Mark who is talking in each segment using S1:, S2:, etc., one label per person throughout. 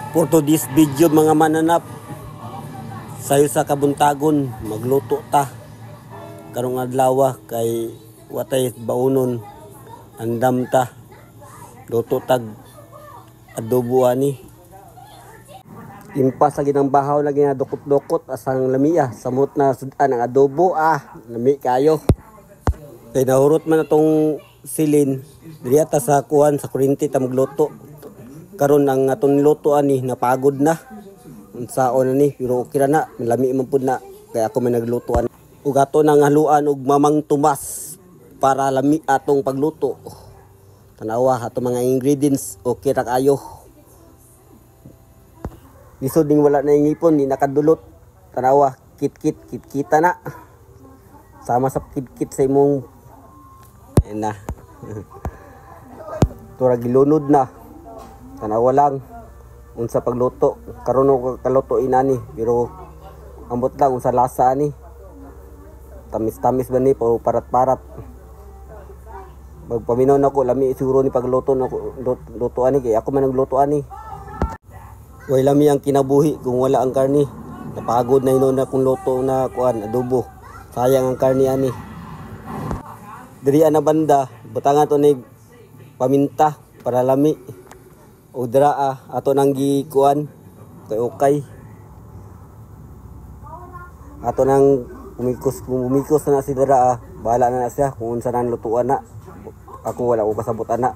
S1: For today's video mga mananap, sayo sa kabuntagon magluto ta karong adlaw kay watay baunon, andam ta luto tag adobo ani. Impas lagi ng bahaw lagi na dukot-dukot asang lamiya samot na sudan ang adobo lami kayo. Kay nahurot man atong silin diri ta sa kuan sa kuryente ta magluto. Karon ang aton niluto ani napagod na. Unsaon ni pero okay na lami man pud na kaya ako may naglutoan. Ug ato nang haluan og mamang tumas para lami atong pagluto. Tanawa ato mga ingredients okay ra kayo. Lisod ning wala na ngipon di nakadulot. Tanawa kit-kita na. Sama sa kit sa imong na. Tura gilunod na. Tanawa lang unsa pagluto karon og kaluto inani pero ambot lang unsa lasa ani. Tamis-tamis ba ni parat-parat. Magpaminon ako lami siguro ni pagluto nako luto ani kay ako man nagluto ani. Way lami ang kinabuhi kung wala ang karni. Napagod na inon akong luto na kuan adobo. Sayang ang karni ani. Diri ana banda butangan to ni paminta para lami. O dira ato nang gikuan kay okay. Ato nang umikos na si dira bahala na siya kung unsa nang lutuan na. Ako wala ko kasabot ana.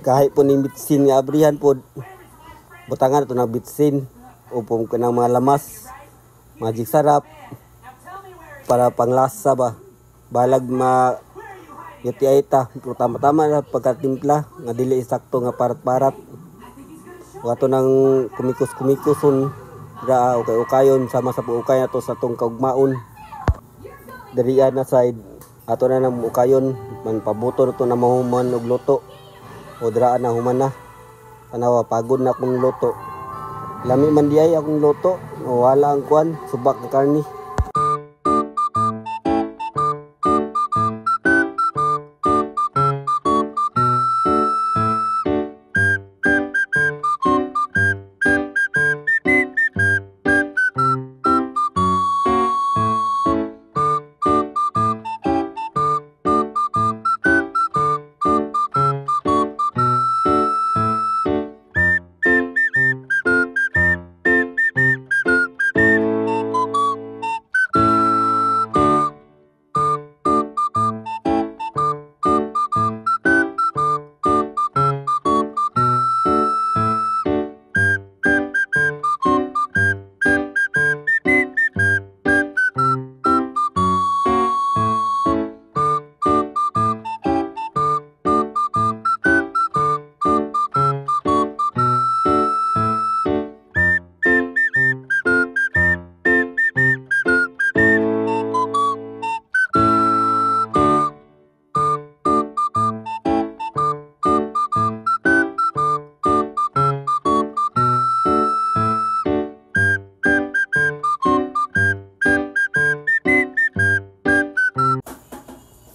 S1: Kahit po ni bitsin nga abrihan po butangan ato na bitsin upom kanang mga lamas magic sarap para panglasa ba balag yuti ay ta pero tama-tama na pagkatimpla nga dili sakto nga parat-parat. Wato nang kumikos-kumikoson dira okay-ukayon sama sa puukay nato sa tong kaugmaon. Diriya na side ato na nang ukayon man pabuto nato na mahuman og luto. O dira na human na. Tanawa pagod na akong luto. Lami man diay akong luto. Wala ang kuan subak nga karni.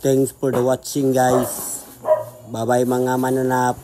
S1: Thanks for the watching guys. Bye bye mga mananap.